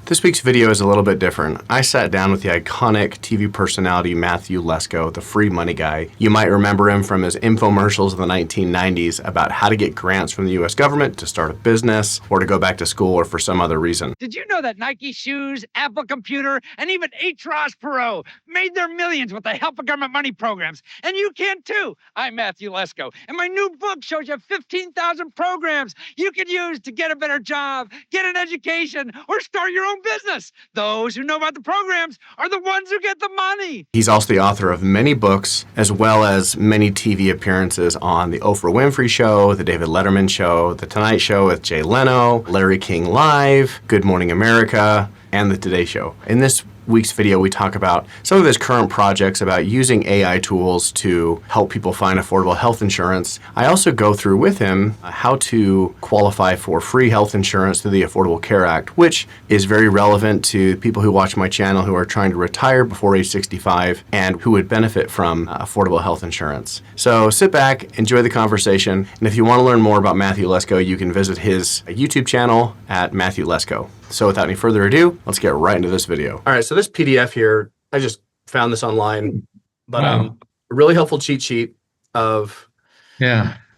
This week's video is a little bit different. I sat down with the iconic TV personality Matthew Lesko, the free money guy. You might remember him from his infomercials in the 1990s about how to get grants from the US government to start a business or to go back to school or for some other reason. Did you know that Nike shoes, Apple Computer, and even Atros Pro made their millions with the help of government money programs? And you can too. I'm Matthew Lesko, and my new book shows you 15,000 programs you could use to get a better job, get an education, or start your own business. Those who know about the programs are the ones who get the money. He's also the author of many books, as well as many TV appearances on The Oprah Winfrey Show, The David Letterman Show, The Tonight Show with Jay Leno, Larry King Live, Good Morning America, and The Today Show. In this week's video, we talk about some of his current projects about using AI tools to help people find affordable health insurance. I also go through with him how to qualify for free health insurance through the Affordable Care Act, which is very relevant to people who watch my channel who are trying to retire before age 65 and who would benefit from affordable health insurance. So sit back, enjoy the conversation, and if you want to learn more about Matthew Lesko, you can visit his YouTube channel at Matthew Lesko. So without any further ado, let's get right into this video. All right, so this PDF here, I just found this online, but a really helpful cheat sheet of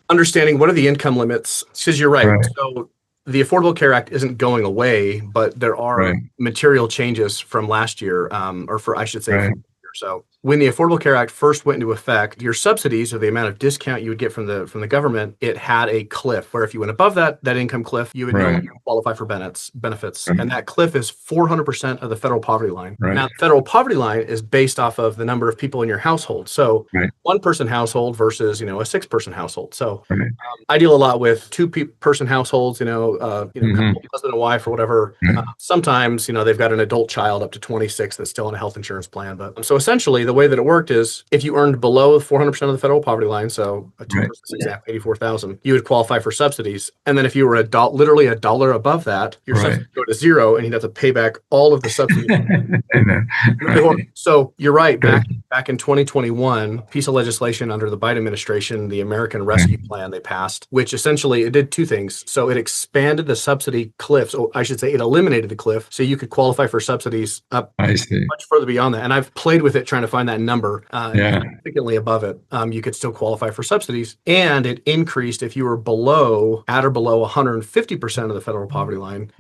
understanding what are the income limits. Because you're right. So the Affordable Care Act isn't going away, but there are material changes from last year, or for, I should say, from this year. So when the Affordable Care Act first went into effect, your subsidies, or the amount of discount you would get from the government, it had a cliff where if you went above that income cliff, you would no longer qualify for benefits. And that cliff is 400% of the federal poverty line. Now, the federal poverty line is based off of the number of people in your household. So one person household versus, a 6-person household. So I deal a lot with 2-person households, couple, husband and wife or whatever. Sometimes, they've got an adult child up to 26 that's still in a health insurance plan. But so essentially, the way that it worked is if you earned below 400% of the federal poverty line, so a 2-person example, $84,000, you would qualify for subsidies. And then if you were literally $1 above that, your subsidies go to zero, and you'd have to pay back all of the subsidies. So you're right. Back in 2021, a piece of legislation under the Biden administration, the American Rescue Plan, they passed, which essentially it did 2 things. So it expanded the subsidy cliff. So I should say it eliminated the cliff, so you could qualify for subsidies up much further beyond that. And I've played with it trying to find that number, significantly above it. You could still qualify for subsidies, and it increased if you were at or below 150% of the federal poverty line.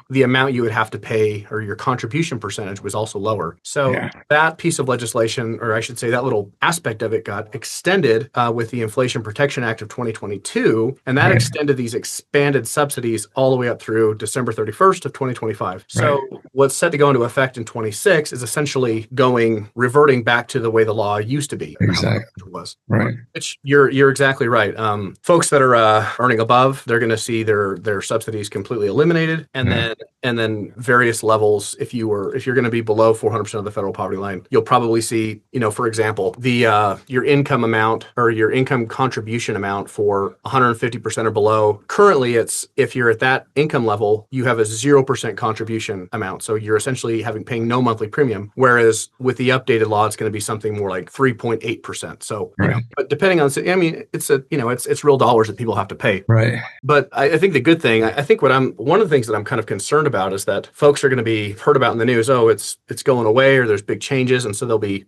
The amount you would have to pay, or your contribution percentage, was also lower. So that piece of legislation, or I should say that little aspect of it, got extended with the Inflation Protection Act of 2022, and that extended these expanded subsidies all the way up through December 31st of 2025. So what's set to go into effect in 26 is essentially reverting back to the way the law used to be. Which you're exactly right. Folks that are earning above, they're going to see their subsidies completely eliminated, and then various levels. If you're going to be below 400% of the federal poverty line, you'll probably see, for example, your income amount or your income contribution amount for 150% or below. Currently, it's if you're at that income level, you have a 0% contribution amount. So you're essentially paying no monthly premium. Whereas with the updated law, it's going to be something more like 3.8%. So, but depending on, it's real dollars that people have to pay. But I think the good thing, one of the things that I'm kind of concerned about is that folks are going to be heard about in the news. Oh, it's going away, or there's big changes, and so they'll be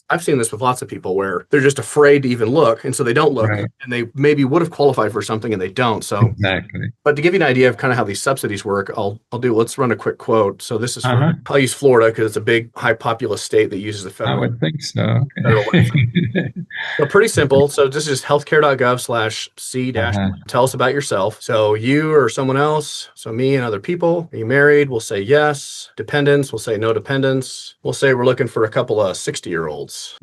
I've seen this with lots of people where they're just afraid to even look, and so they don't look, and they maybe would have qualified for something and they don't. So But to give you an idea of kind of how these subsidies work, let's run a quick quote. So this is I'll use Florida because it's a big, high populous state that uses the federal. I would think so. So pretty simple. So this is healthcare.gov/C- tell us about yourself. So you or someone else, so me and other people. Are you married? We'll say yes. Dependents, we'll say no dependents. We'll say we're looking for a couple of 60-year-olds.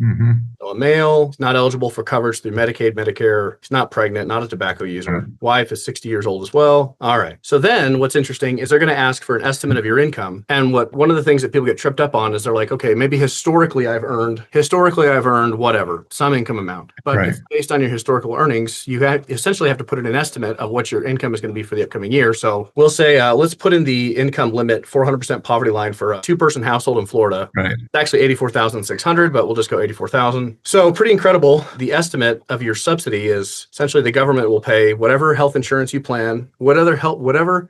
So a male is not eligible for coverage through Medicaid, Medicare. He's not pregnant, not a tobacco user. Wife is 60 years old as well. All right. So then what's interesting is they're going to ask for an estimate of your income. And one of the things that people get tripped up on is they're like, okay, maybe his historically I've earned whatever, some income amount. But Right. if based on your historical earnings, you essentially have to put in an estimate of what your income is going to be for the upcoming year. So we'll say, let's put in the income limit, 400% poverty line for a 2-person household in Florida. Right. It's actually 84,600, but we'll just go 84,000. So pretty incredible. The estimate of your subsidy is essentially the government will pay whatever health insurance you plan, whatever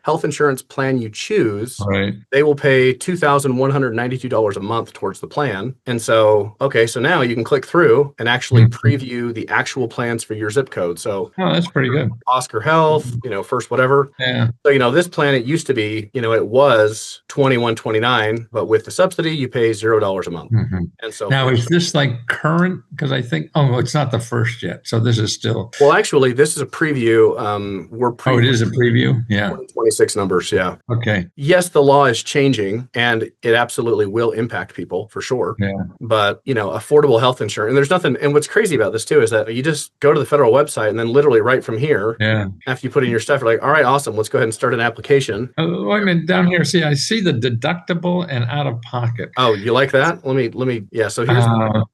health insurance plan you choose. Right. They will pay $2,192 a month towards the plan. And so, okay, so now you can click through and actually preview the actual plans for your zip code. So Oh, that's pretty good. Oscar Health, First Whatever. Yeah. So, this plan, it used to be, it was $21.29, but with the subsidy, you pay $0 a month. Mhm. And so Now, is this like current? Because I think, it's not the first yet. So this is still. Well, actually, this is a preview. We're Oh, it is a preview? Yeah. 2026 numbers. Yeah. Okay. Yes, the law is changing and it absolutely will impact people for sure. Yeah. But, affordable health insurance, and there's nothing. And what's crazy about this too is that you just go to the federal website and then literally right from here, Yeah. after you put in your stuff, you're like, all right, awesome. Let's go ahead and start an application. Oh, wait a minute. Down here, see, I see the deductible and out of pocket. Oh, you like that? Let me. Yeah. So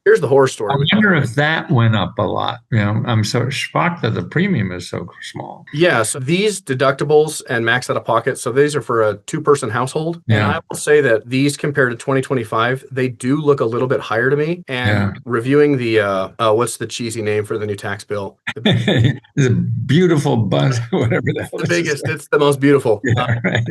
here's the horror story. I wonder if that went up a lot. I'm so shocked that the premium is so small. Yeah. So these deductibles and max out of pocket. So these are for a 2-person household. Yeah. And I will say that these compared to 2025, they do look a little bit higher to me. And reviewing the, what's the cheesy name for the new tax bill? The beautiful buzz, whatever the hell. The biggest. It's the most beautiful. Yeah, right.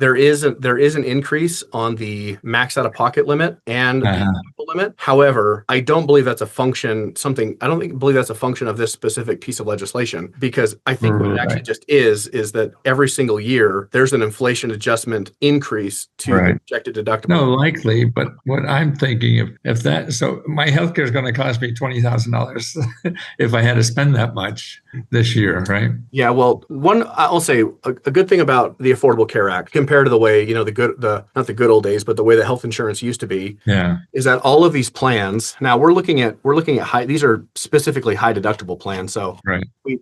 There is an increase on the max out of pocket limit and the deductible limit. However, I don't believe that's a function of this specific piece of legislation, because I think what it actually just is that every single year there's an inflation adjustment increase to the projected deductible. No, likely, but what I'm thinking, if that, so my healthcare is going to cost me $20,000 if I had to spend that much this year, right? Yeah, well, I'll say a good thing about the Affordable Care Act compared to the way, not the good old days, but the way the health insurance used to be, is that all of these plans, now we're looking at high, these are specifically high deductible plans. So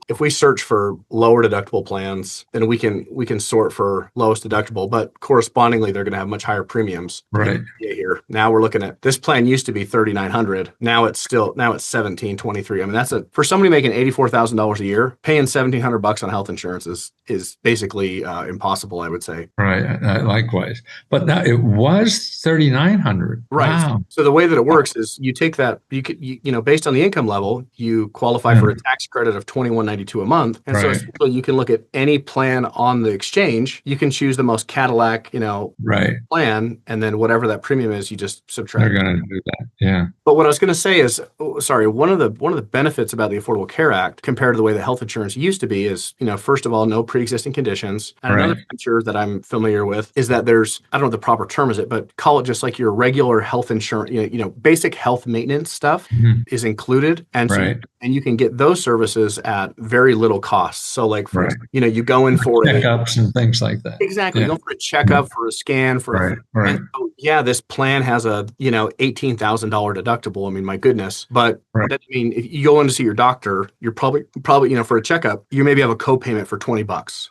if we search for lower deductible plans, then we can sort for lowest deductible, but correspondingly, they're going to have much higher premiums. Right. Here. Now we're looking at, this plan used to be $3,900. Now it's $1,723. I mean, for somebody making $84,000 a year, paying $1,700 on health insurance is basically impossible, I would say. Right. Likewise. But now it was $3,900. Right. Wow. So the way that it works is you take that, based on the income level, you qualify for a tax credit of $21.92 a month. And so essentially you can look at any plan on the exchange. You can choose the most Cadillac, plan, and then whatever that premium is, you just subtract. They're going to do that. Yeah. But what I was going to say is, one of the benefits about the Affordable Care Act compared to the way the health insurance used to be is, first of all, no pre-existing conditions. And another feature that I'm familiar with is that there's, I don't know what the proper term is but call it just like your regular health insurance, basic health maintenance stuff is included. And so you can get those services at very little cost. So like, you go in for checkups and things like that. Exactly. You go for a checkup, for a scan, and so, this plan has a, $18,000 deductible. I mean, my goodness. But that, if you go in to see your doctor, you're probably, for a checkup, you maybe have a co-payment for $20,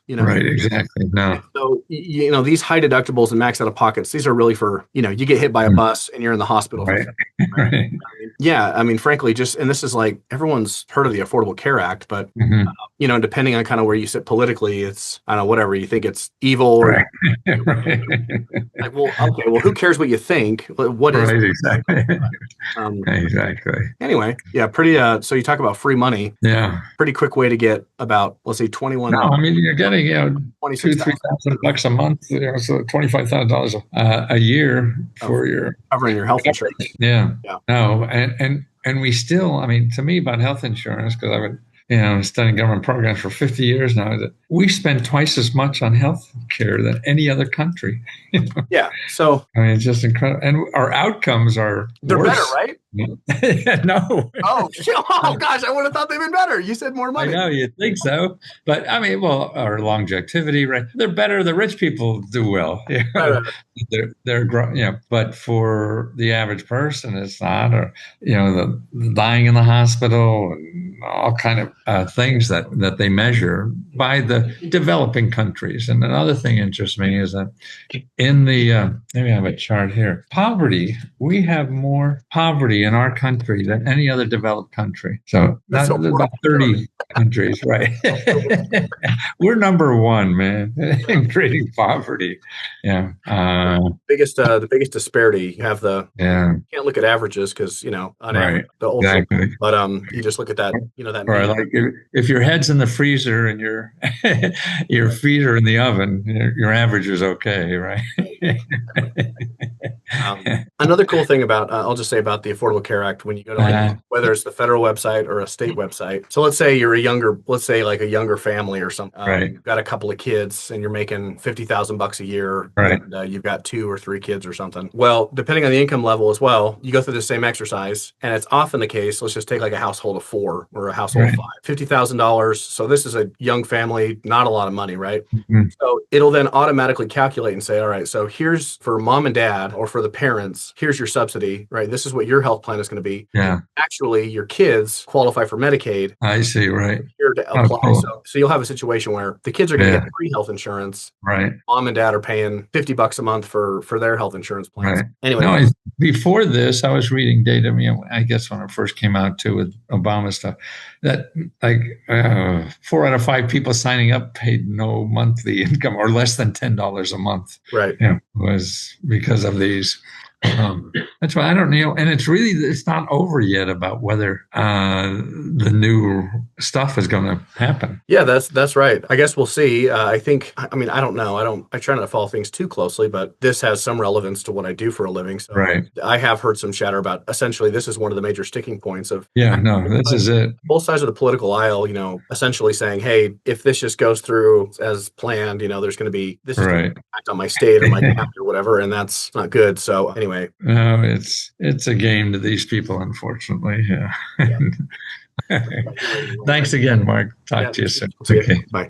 Right. Exactly. No. So, these high deductibles and max out of pockets, these are really for, you get hit by a bus and you're in the hospital. Right. Yeah. I mean, frankly, and this is like, everyone's heard of the Affordable Care Act, but, depending on kind of where you sit politically, it's, I don't know, whatever, you think it's evil or like, well, who cares what you think? What is it? Exactly. Exactly. Anyway, yeah, pretty, so you talk about free money. Yeah. Pretty quick way to get about, let's say 21. No, I mean, you're getting, $2,000-3,000 a month, so $25,000 a year for your covering your health insurance. Yeah. No, and we still, I mean, to me about health insurance, because I've been, studying government programs for 50 years now, that we spend twice as much on health care than any other country. Yeah. So I mean, it's just incredible. And our outcomes they're worse. Better, right? No. Oh gosh, I would have thought they'd been better. You said more I money. know you'd think so, but I mean, well, or longevity, right? They're better. The rich people do well. Right. But for the average person, it's not. Or the dying in the hospital and all kind of things that they measure by the developing countries. And another thing interests me is that in the maybe I have a chart here. Poverty. We have more poverty in our country than any other developed country. So That's that's so about 30 countries, right? We're number one, man, in creating poverty. Yeah. The biggest disparity. You have Yeah. you can't look at averages because on Right. average the old Exactly. but you just look at that that Or mean. like if your head's in the freezer and your feet are in the oven, your average is okay, right? Another cool thing about I'll just say about the Affordable Care Act, when you go to whether it's the federal website or a state website. So let's say you're like a younger family or something. Right. You've got a couple of kids and you're making $50,000 a year, Right. and you've got 2 or 3 kids or something. Well, depending on the income level as well, you go through the same exercise, and it's often the case. Let's just take like a household of 4 or a household of 5, $50,000. So this is a young family, not a lot of money, right? Mm-hmm. So it'll then automatically calculate and say, all right, so here's for mom and dad or for the parents, here's your subsidy, right? This is what your health plan is going to be. Yeah. Actually, your kids qualify for Medicaid. I see. Right. Here to apply. cool. So you'll have a situation where the kids are going to get free health insurance. Right. Mom and dad are paying $50 a month for their health insurance plans. Right. Anyway. No, before this, I was reading data. I guess when it first came out too with Obama stuff, that like 4 out of 5 people signing up paid no monthly income or less than $10 a month. Right. Was because of these. That's why I don't know. And it's not over yet about whether the new stuff is going to happen. Yeah, that's right. I guess we'll see. I don't know. I try not to follow things too closely, but this has some relevance to what I do for a living. So right. I have heard some chatter about essentially this is one of the major sticking points of. Yeah, no, this is it. Both sides of the political aisle, essentially saying, hey, if this just goes through as planned, there's going to be this is going to impact on my state or my county or whatever, and that's not good. So anyway. No, it's a game to these people, unfortunately. Yeah. Thanks again, Mark. Talk to you soon. Okay. Bye.